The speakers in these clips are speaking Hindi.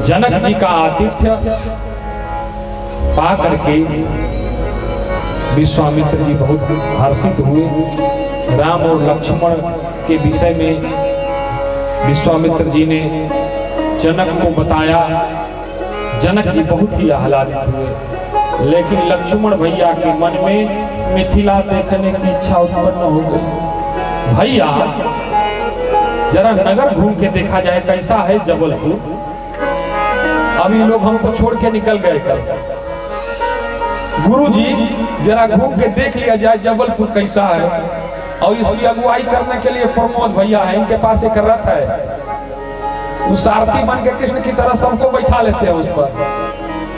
जनक जी का आतिथ्य पा करके विश्वामित्र जी बहुत हर्षित हुए। राम और लक्ष्मण के विषय में विश्वामित्र जी ने जनक को बताया। जनक जी बहुत ही आह्लादित हुए, लेकिन लक्ष्मण भैया के मन में मिथिला देखने की इच्छा उत्पन्न हो गई। भैया जरा नगर घूम के देखा जाए कैसा है जबलपुर। अभी लोग हमको छोड़ के निकल गए कल। गुरुजी जरा घूम के देख लिया जाए जबलपुर कैसा है। और इसकी अगुवाई करने के लिए प्रमोद भैया है, इनके पास एक रथ है। उस सारथी बन के कृष्ण की तरह सबको बैठा लेते हैं उस पर।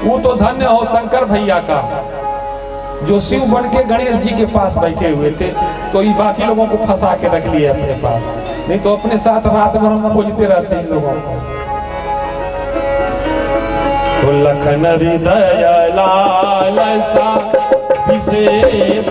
वो तो धन्य हो शंकर भैया का, जो शिव बन के गणेश जी के पास बैठे हुए थे, तो ये बाकी लोगों को फंसा के रख लिए अपने पास। नहीं तो अपने साथ रात भर हम खोजते रहते हैं लोगों को। तो लखन हृदय लालसा विशेष,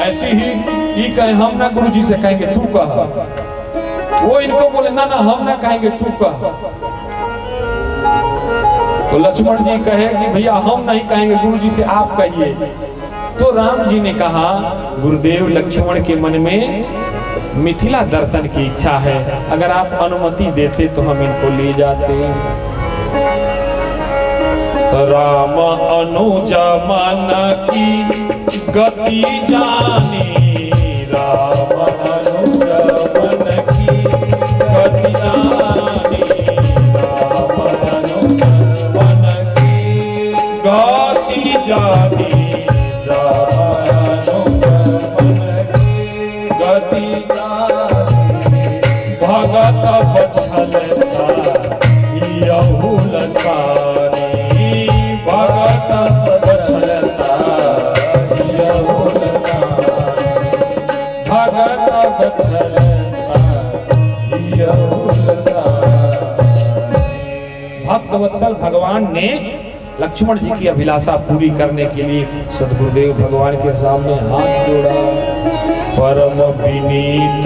ऐसी ही कहे हम ना गुरु जी से कहेंगे तू कहा, वो इनको बोले ना ना हम ना कहेंगे तू कहा। तो लक्ष्मण जी कहे कि भैया हम नहीं कहेंगे गुरु जी से आप कहिए। तो राम जी ने कहा गुरुदेव लक्ष्मण के मन में मिथिला दर्शन की इच्छा है, अगर आप अनुमति देते तो हम इनको ले जाते। तो राम अनुजा मन की गति जानी, राम अनुजा मन की गति जानी, राम अनुजा मन की गति जानी, राम अनुजा मन की गति जानी। भगत बछलता यहुल सारी, भगत बछलता यहुल सारी, भगत बछलता यहुल सारी। भक्तवत्सल भगवान ने लक्ष्मण जी की अभिलाषा पूरी करने के लिए सद्गुरुदेव भगवान के सामने हाथ जोड़ा। परम विनीत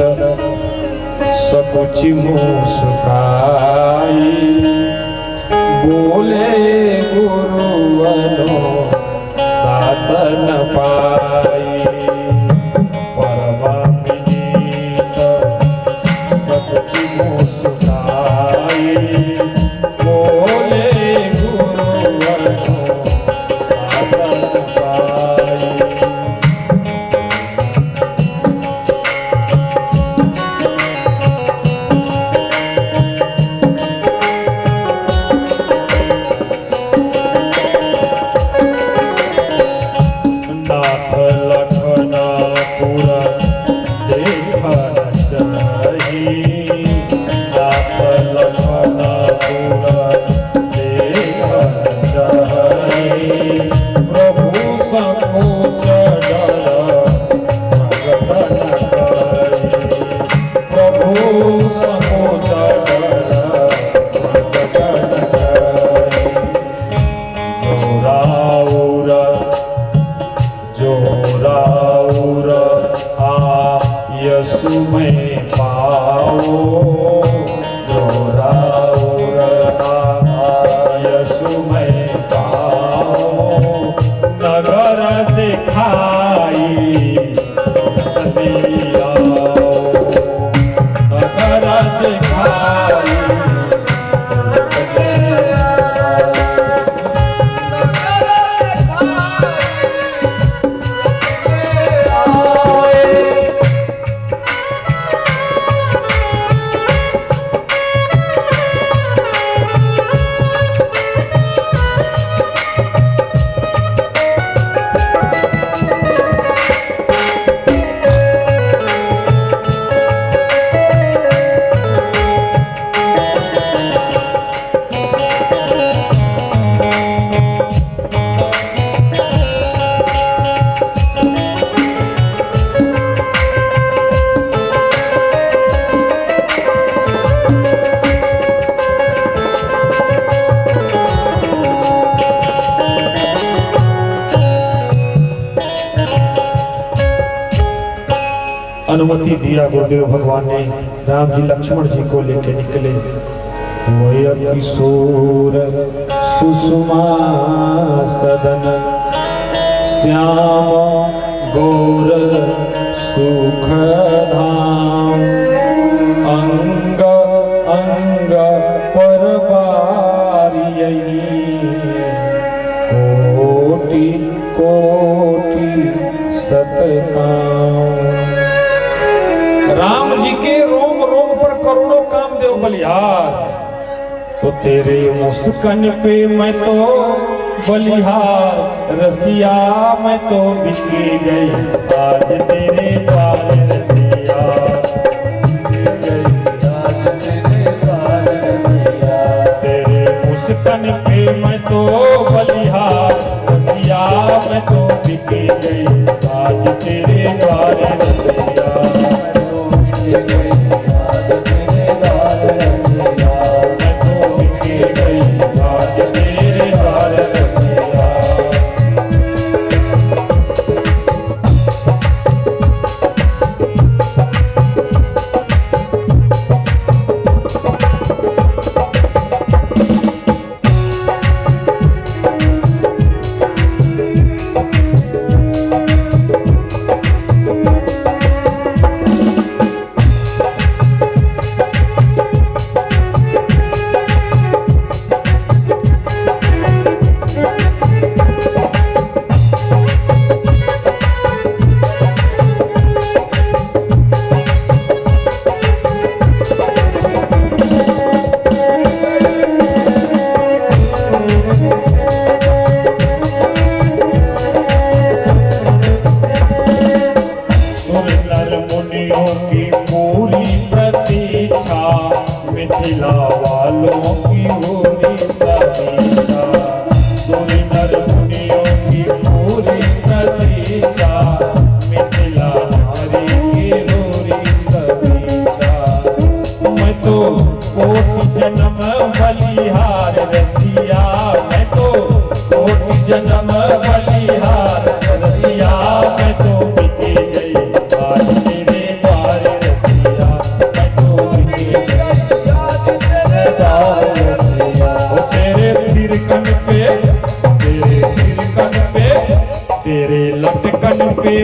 सकुच मुस्काई, बोले गुरुवनो शासन पाई। परम विनीत सकुच मुस्काई, बोले गुरुवनो शासन पाई। गुरुदेव भगवान ने राम जी लक्ष्मण जी को लेके निकले। वह किशोर सुषमा सदन श्याम गौर सुख धाम अंग अंग पर कोटि कोटि सतकाम। राम जी के रोम रोम पर करोड़ों कामदेव बलिहार, तो तेरे मुस्कान पे मैं तो बलिहार, रसिया मैं तो बिकी गई आज तेरे द्वार रसिया, तेरे मुस्कान पे मैं तो बलिहार, रसिया मैं तो बिकी गई आज तेरे द्वार रसिया,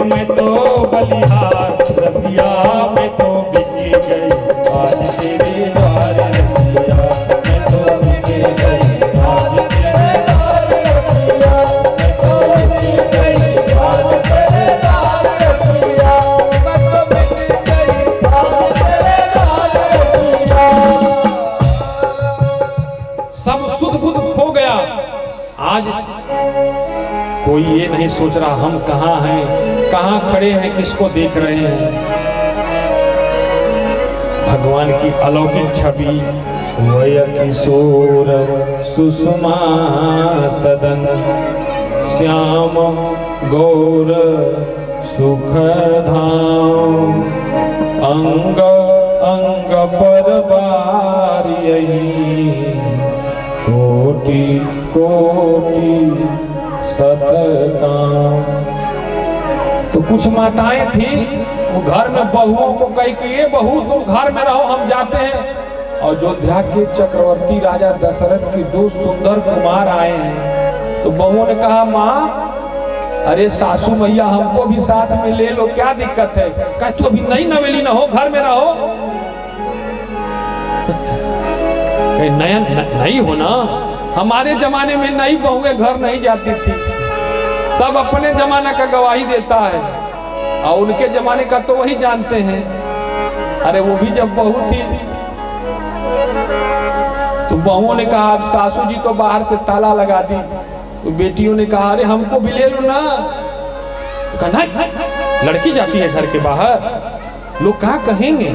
मैं तो बलिहार, रसिया मैं तो बिकी गई आज तेरे द्वार रसिया, मैं तो बिकी गई आज तेरे द्वार रसिया, मैं तो बिकी गई आज तेरे द्वार रसिया, मैं तो बिकी गई आज तेरे द्वार रसिया। सब सुध बुध खो गया। आज कोई ये नहीं सोच रहा हम कहाँ हैं, कहाँ खड़े हैं, किसको देख रहे हैं। भगवान की अलौकिक छवि वह किशोर सुषमा सदन श्याम गौर सुख धाम अंग अंग पर कोटि कोटि सतकाम। तो कुछ माताएं थी वो घर में बहुओं को कह के ये बहू तुम घर में रहो हम जाते हैं। अयोध्या के चक्रवर्ती राजा दशरथ के दो सुंदर कुमार आए हैं। तो बहुओं ने कहा माँ अरे सासू मैया हमको भी साथ में ले लो, क्या दिक्कत है। कहा तू अभी नई नवेली ना हो, घर में रहो। कहीं नया नहीं हो ना, हमारे जमाने में नई बहुएं घर नहीं जाती थी, सब अपने जमाना का गवाही देता है और उनके जमाने का तो वही जानते हैं। अरे वो भी जब बहू थी तो बहुओं ने कहा अब सासू जी तो बाहर से ताला लगा दी, तो बेटियों ने कहा अरे हमको भी ले लो ना। कहा नहीं, लड़की जाती है घर के बाहर, लोग क्या कहेंगे।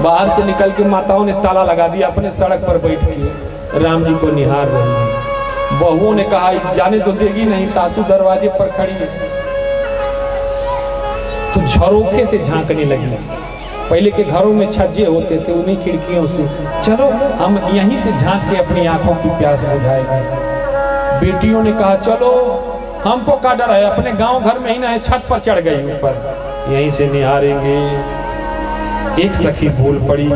बाहर से निकल के माताओं ने ताला लगा दिया, अपने सड़क पर बैठ के राम जी को निहार रही है। बहुओं ने कहा जाने तो देगी नहीं, सासू दरवाजे पर खड़ी है। तो झरोखे से झांकने लगी। पहले के घरों में छज्जे होते थे, उन्हीं खिड़कियों से चलो हम यहीं से झांक के अपनी आंखों की प्यास बुझाएंगे। बेटियों ने कहा चलो हमको क्या डर है, अपने गांव घर में ही ना है, छत पर चढ़ गई ऊपर, यहीं से निहारेंगे। एक सखी बोल पड़ी,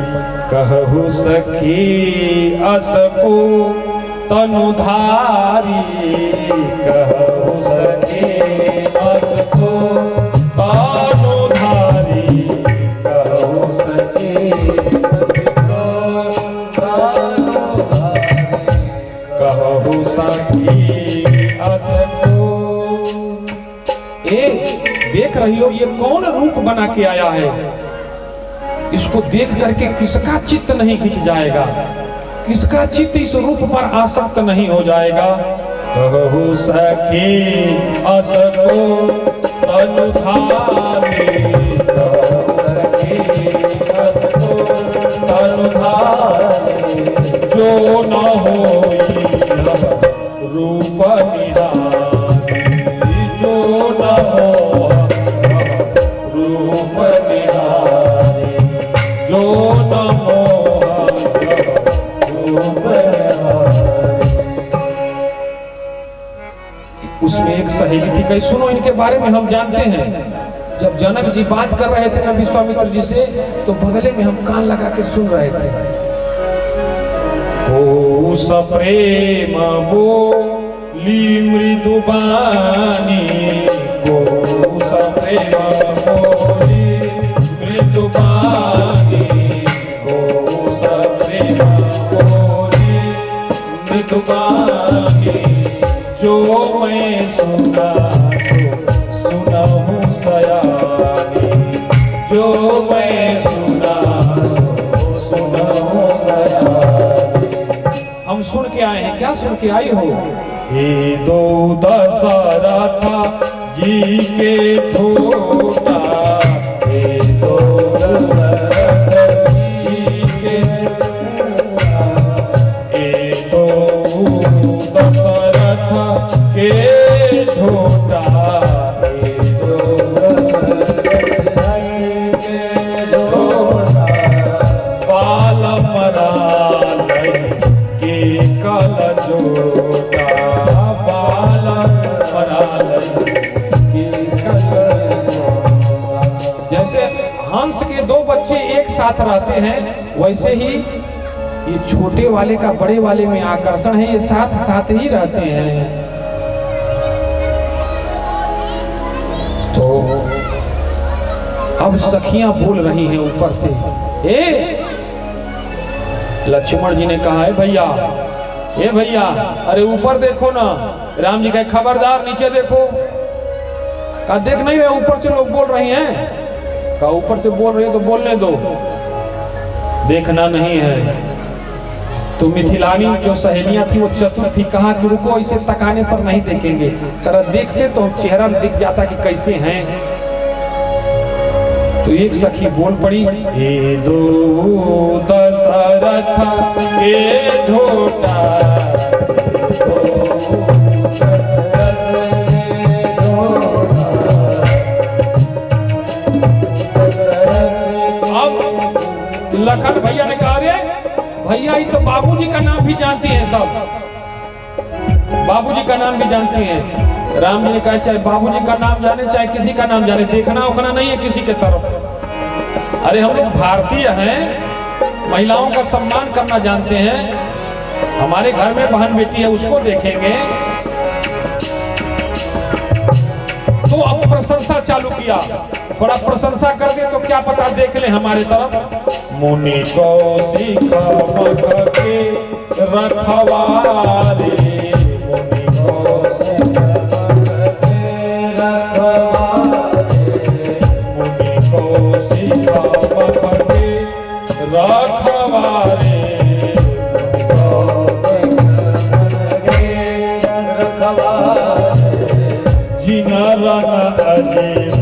कहु सखी असको तनुधारी, कहु सखी असको तनुधारी, कहु सखी कहु सखी असको। देख रही हो ये कौन रूप बना के आया है, इसको देख करके किसका चित्त नहीं खिंच जाएगा, किसका चित्त इस रूप पर आसक्त नहीं हो जाएगा। कहु सखी असको तनुधारी, कहु सखी असको तनुधारी, जो न होई रूप निहारी, जो न हो रूप निहारी, जो न मोह रूप निहारी। उसमें एक सहेली थी, कहीं सुनो इनके बारे में हम जानते हैं। जब जनक जी बात कर रहे थे ना विश्वामित्र जी से, तो बगले में हम कान लगा के सुन रहे थे। ओ सप्रेम बोली मृदु बानी, ओ सप्रेम बोली मृदु बानी, ओ सप्रेम बोली मृदु बानी, जो मैं सुना सो सुनहु सयानी, जो मैं सुना सो सुनहु सयानी। हम सुन के आए हैं, क्या सुन के आई हो? हे दो दशरथ जी के धोता, हे दो दशरथ जी के, हे दो दशरथ के धोता, हे दो दशरथ के धोता, बाल मरालय के कल जोता, बाल मरालय के कल जोता। जैसे हंस के दो बच्चे एक साथ रहते हैं, वैसे ही ये छोटे वाले का बड़े वाले में आकर्षण है, ये साथ साथ ही रहते हैं। तो अब सखियां बोल रही हैं ऊपर से, लक्ष्मण जी ने कहा है भैया, ए भैया, अरे ऊपर देखो ना। राम जी कहे खबरदार नीचे देखो। कहा देख नहीं रहे ऊपर से लोग बोल रही हैं? कहा ऊपर से बोल रही है तो बोलने दो, देखना नहीं है। तो मिथिलानी जो सहेलियां थी वो चतुर थी, कहा कि रुको इसे तकाने पर नहीं देखेंगे, तरह देखते तो चेहरा दिख जाता कि कैसे हैं। तो एक सखी बोल पड़ी, हे दो दशरथ के धोता, अब लखन भैया ने कहा रे भैया ये तो बाबूजी का नाम भी जानती हैं, सब बाबूजी का नाम भी जानती हैं। राम जी ने कहा चाहे बाबूजी का नाम जाने चाहे किसी का नाम जाने, देखना उखना नहीं है किसी के तरफ। अरे हम लोग भारतीय हैं, महिलाओं का सम्मान करना जानते हैं। हमारे घर में बहन बेटी है उसको देखेंगे। तो अब प्रशंसा चालू किया, थोड़ा प्रशंसा कर दे तो क्या पता देख ले हमारे तरफ। मुनि कौशिक मख के रखवारे, मुनि कौशिक मख के रखवारे, मुनि कौशिक मख के रखवारे, जिनरन अजीब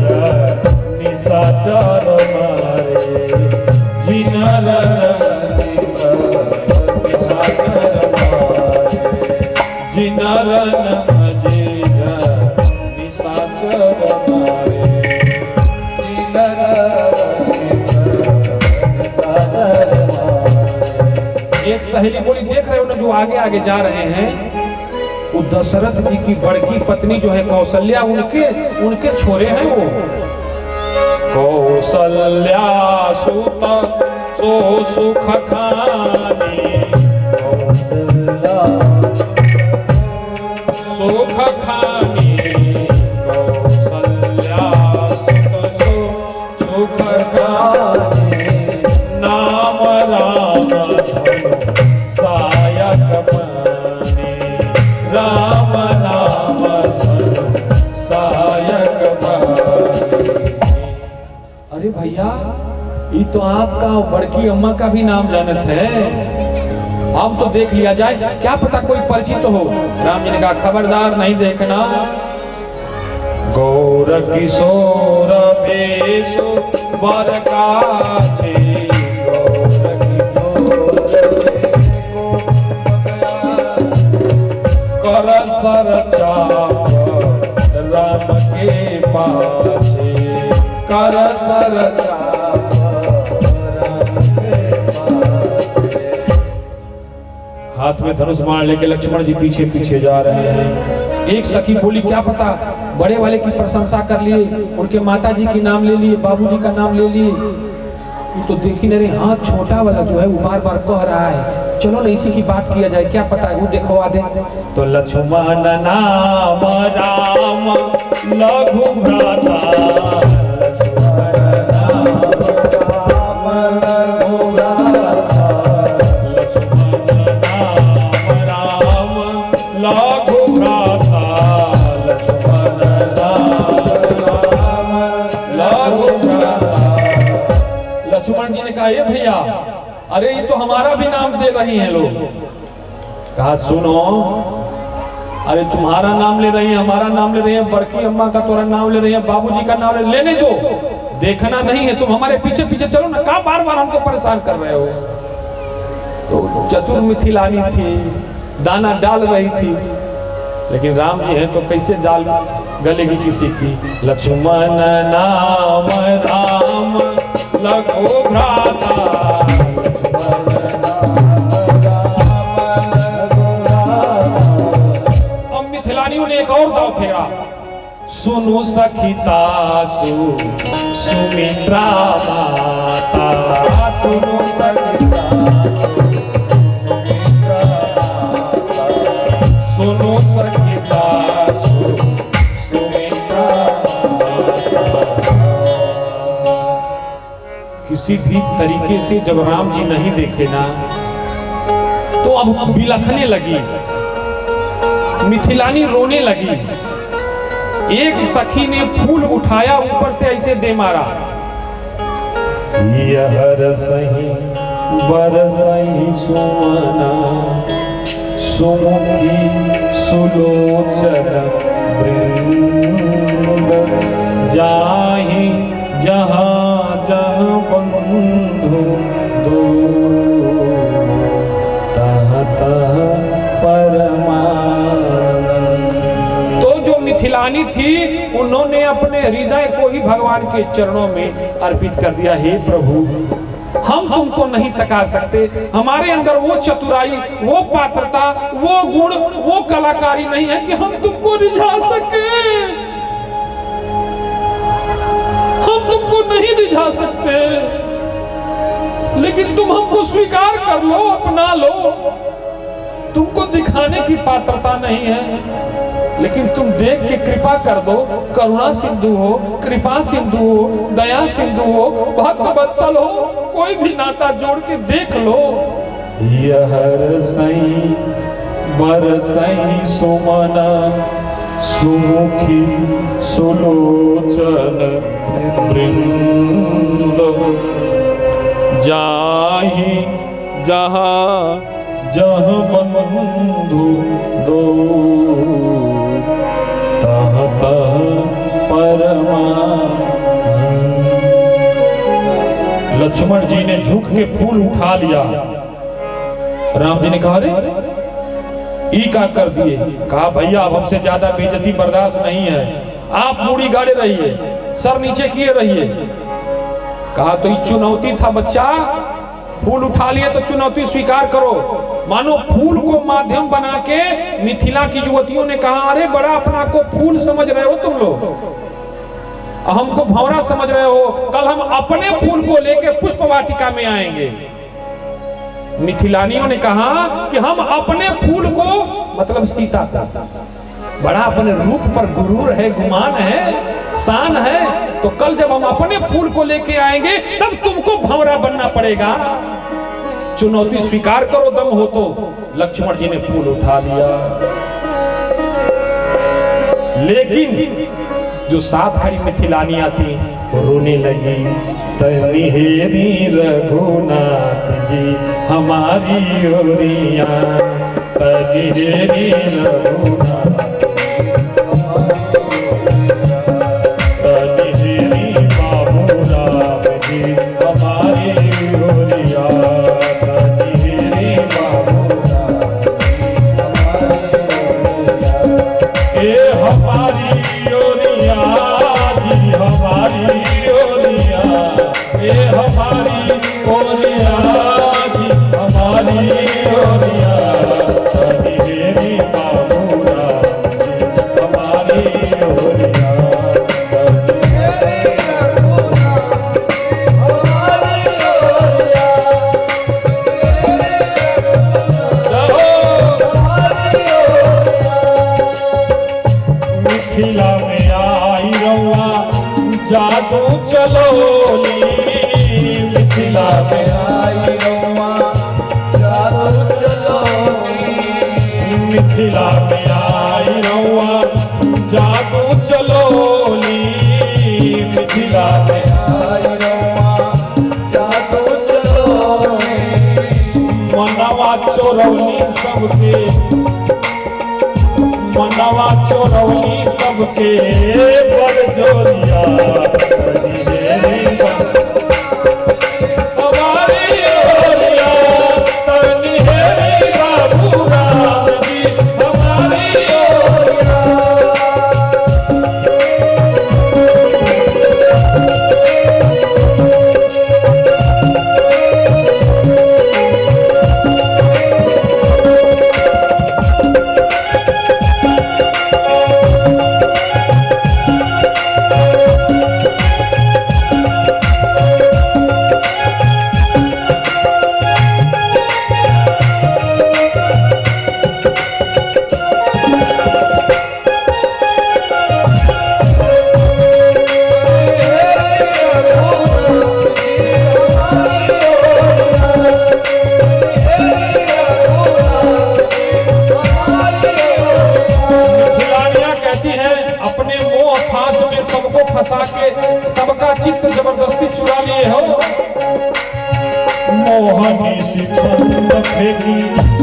निशाचर मारे, जिनरन अजीब निशाचर मारे, जिनरन अजीब निशाचर मारे, एक सहेली बोली देख रहे हो ना जो आगे आगे जा रहे हैं, वो दशरथ जी की बड़की पत्नी जो है कौशल्या, उनके छोरे हैं वो। कौसल्या सुत सो सुख खानी, सुख खानी कौसल्या सुत सो सुख खानी, नाम राम सायक पानी, राम नाम सायक पानी। अरे भैया ये तो आपका बड़की अम्मा का भी नाम जानत है, अब तो देख लिया जाए, क्या पता कोई परिचित तो हो। राम जी ने कहा खबरदार नहीं देखना। गौर किशोर बेशो वर काछे, कर सर चाप राम के पाछे, कर सर चाप राम के पाछे। हाथ में धनुष बाण लेके लक्ष्मण जी पीछे पीछे जा रहे हैं। एक सखी बोली क्या पता बड़े वाले की प्रशंसा कर लिए, उनके माता जी की नाम ले लिए, बाबूजी का नाम ले लिए, तो देखी नहीं रही। हाँ छोटा वाला जो है वो बार बार कह रहा है, चलो ना इसी की बात किया जाए, क्या पता है वो देखवा दे। तो लक्ष्मण नाम राम लघु भ्राता, लक्ष्मण जी ने कहा ये भैया अरे ये तो हमारा भी नाम दे रही हैं लोग। कहा सुनो, अरे तुम्हारा नाम ले रही है, हमारा नाम ले रही है, बड़की अम्मा का तोरा नाम ले रही है, बाबूजी का नाम लेने दो, देखना नहीं है, तुम हमारे पीछे पीछे चलो ना, कहा बार बार हमको परेशान कर रहे हो। तो चतुर मिथिलानी थी, दाना डाल रही थी, लेकिन राम जी हैं तो कैसे डाल गलेगी किसी की। लक्ष्मण नाम राम लघु भ्राता, अब मिथिलानियों ने एक और दाव फेरा। सुनु सखिता सुमित्रा माता, सुनु सखिता सुनु सखिता सुमित्रा। किसी भी तरीके से जब राम जी नहीं देखे ना तो अब बिलखने लगी, मिथिलानी रोने लगी। एक सखी ने फूल उठाया, ऊपर से ऐसे दे मारा, यह सही बरसही सुमना सुमुखी सुलोचन वृंद, जाहि जहाँ जहाँ बंधु दो तह तह परमानंद। तो जो मिथिलानी थी उन्होंने अपने हृदय को ही भगवान के चरणों में अर्पित कर दिया। हे प्रभु हम तुमको नहीं तका सकते, हमारे अंदर वो चतुराई, वो पात्रता, वो गुण, वो कलाकारी नहीं है कि हम तुमको रिझा सके, हम तुमको नहीं रिझा सकते, लेकिन तुम हमको स्वीकार कर लो, अपना लो। तुमको दिखाने की पात्रता नहीं है, लेकिन तुम देख के कृपा कर दो, करुणा सिंधु हो, कृपा सिंधु हो, दया सिंधु हो, भक्त वत्सल हो, कोई भी नाता जोड़ के देख लो। यह सई बरसई सुमना सुमुखी सुलोचन वृंद, जाहि जहाँ जहाँ बंधु दो तह तह परमानंद। लक्ष्मण जी ने झुक के फूल उठा लिया। राम जी ने कहा अरे ई का कर दिए। कहा भैया अब हमसे ज्यादा बेइज्जती बर्दाश्त नहीं है, आप मूड़ी गाड़े रहिए, सर नीचे किए रहिए। कहा तो ये चुनौती था बच्चा, फूल उठा लिए तो चुनौती स्वीकार करो। मानो फूल को माध्यम बना के मिथिला की युवतियों ने कहा अरे बड़ा अपना को फूल समझ रहे हो तुम लोग, हमको भंवरा समझ रहे हो, कल हम अपने फूल को लेके पुष्प वाटिका में आएंगे। मिथिलानियों ने कहा कि हम अपने फूल को, मतलब सीता का, बड़ा अपने रूप पर गुरूर है, गुमान है, शान है, तो कल जब हम अपने फूल को लेके आएंगे तब तुमको भंवरा बनना पड़ेगा। चुनौती स्वीकार करो, दम हो तो। लक्ष्मण जी ने फूल उठा लिया, लेकिन जो साथ खड़ी मिथिलानियां थी वो रोने लगी। तनिहेरी रघुनाथ जी हमारी ओरिया, तनिहेरी रघुनाथ, तनिहेरी बाबू राम जी हमारी ओरिया, तनिहेरी बाबू राम जी हमारी ओरिया, हमारी ओरिया जी, हमारी ओरिया, ये हमारी ओरिया जी, हमारी ओरिया, तनिहेरी बाबू राम जी हमारी ओरिया, तनिहेरी रघुनाथ हमारी ओरिया, हमारी ओरिया। मिथिला में आई रउआ जादू चलोली, मिथिला में आई रउआ जादू चलोली, मिथिला में आई रउआ जादू चलोली, मिथिला में आई रउआ जादू चलोली। मनवा चोरौली सबके, मनवा चोरौली सबके बड़ जोरिया, हमारी ओरिया, तनिहेरी बाबू राम जी हमारी ओरिया। फंसा के सबका चित्त जबरदस्ती चुरा लिए हो। मोहनी सिकंद फेंकी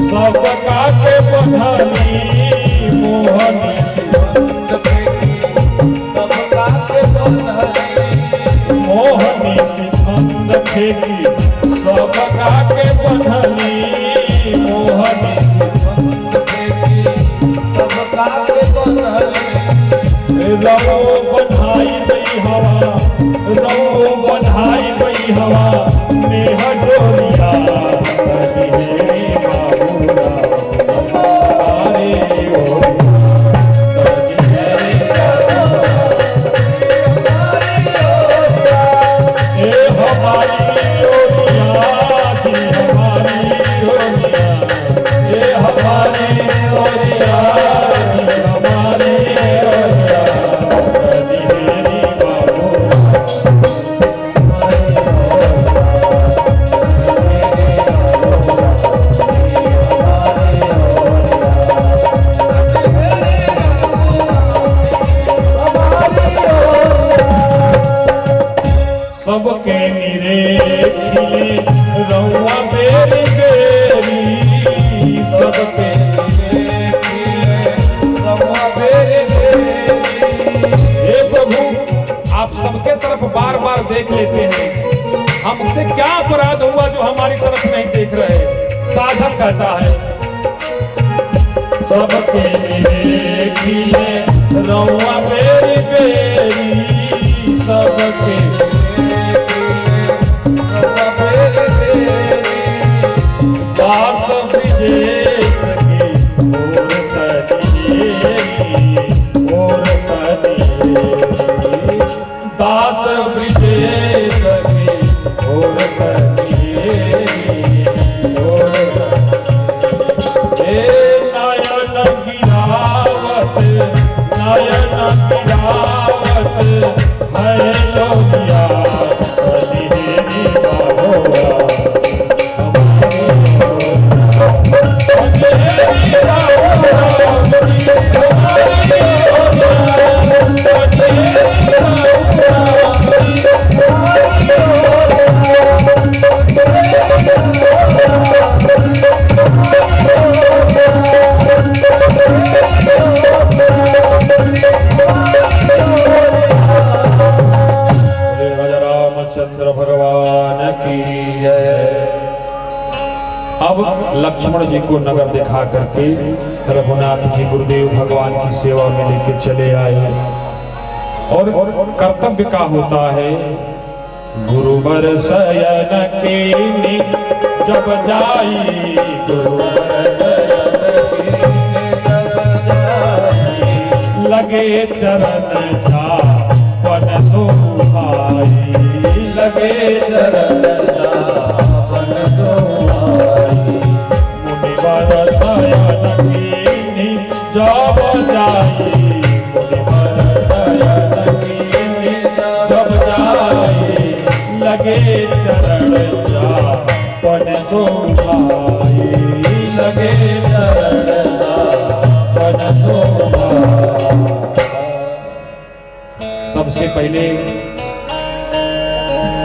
सबका के बंधनी, मोहनी सिकंद फेंकी सबका के बंधनी, मोहनी सिकंद फेंकी सबका के बंधनी, मोहनी सिकंद फेंकी सबका के बंधनी। रहो बन्हाई गई हवा, रहो बन्हाई गई हवा, नेह डोरिया, तनिहेरी बाबू राम हमारी ओरिया, तनिहेरी हमारी ओरिया जी, हमारी ओरिया, ये हमारी ओरिया जी, हमारी ओरिया। सबके निरे खिले रउआ बेरी बेरी, सबके निरे खिले रउआ बेरी बेरी। हे प्रभु, आप सबके तरफ बार बार देख लेते हैं, हमसे क्या अपराध हुआ जो हमारी तरफ नहीं देख रहे? साधक कहता है सबके निरे खिले रउआ बेरी बेरी, सबके दास ब्रजेश की ओर तनिहेरी, ओर तनिहेरी, चंद्र भगवान की जय। अब लक्ष्मण जी को नगर दिखा करके रघुनाथ जी गुरुदेव भगवान की सेवा में लेके चले आए और कर्तव्य का होता है गुरुवर शयन के जब जाई, गुरुवर शयन लगे चरण छावन सुहाई, लगे चरण छावन सुहाई। मुनिवर शयन कीनी जब जाई, मुनिवर शयन कीनी जब जाई, लगे चरण छावन सुहाई, लगे चरण छावन सुहाई। सबसे पहले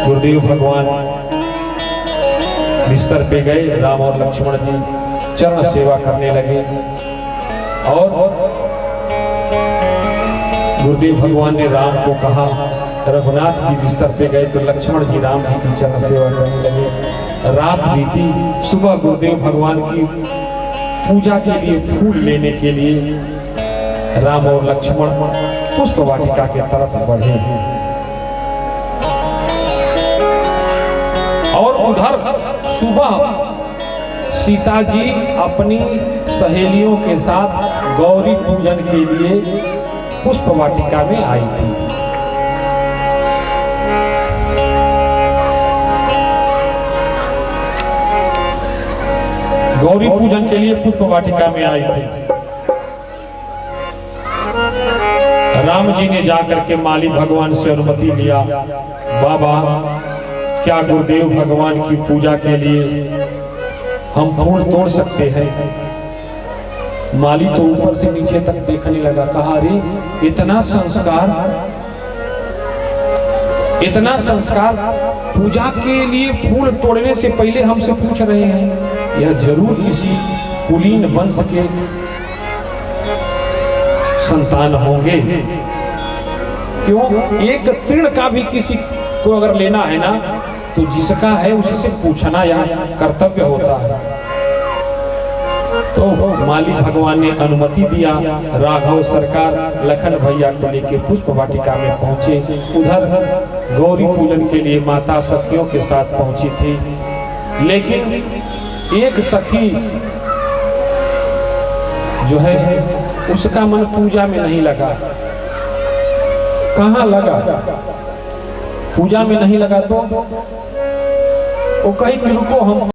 गुरुदेव भगवान बिस्तर पे गए, राम और लक्ष्मण जी चरण सेवा करने लगे और गुरुदेव भगवान ने राम को कहा, रघुनाथ जी बिस्तर पे गए तो लक्ष्मण जी राम जी की चरण सेवा करने लगे। रात बीती, सुबह गुरुदेव भगवान की पूजा के लिए फूल लेने के लिए राम और लक्ष्मण पुष्प वाटिका के तरफ बढ़े और उधर सुबह सीता जी अपनी सहेलियों के साथ गौरी पूजन के लिए पुष्प वाटिका में आई थी। गौरी पूजन के लिए पुष्प वाटिका में आई थी। राम जी ने जाकर के माली भगवान से अनुमति लिया, बाबा क्या गुरुदेव भगवान की पूजा के लिए हम फूल तोड़ सकते हैं? माली तो ऊपर से नीचे तक देखने लगा, कहा अरे इतना संस्कार पूजा के लिए फूल तोड़ने से पहले हमसे पूछ रहे हैं, यह जरूर किसी कुलीन वंश के संतान होंगे। क्यों? एक तृण का भी किसी को अगर लेना है ना तो जिसका है उसी से पूछना यह कर्तव्य होता है। तो माली भगवान ने अनुमति दिया। राघव सरकार लखन भैया को लेके पुष्प वाटिका में पहुंचे। उधर गौरी पूजन के लिए माता सखियों के साथ पहुंची थी, लेकिन एक सखी जो है उसका मन पूजा में नहीं लगा। कहाँ लगा? पूजा में नहीं लगा तो वो कही कि रुको हम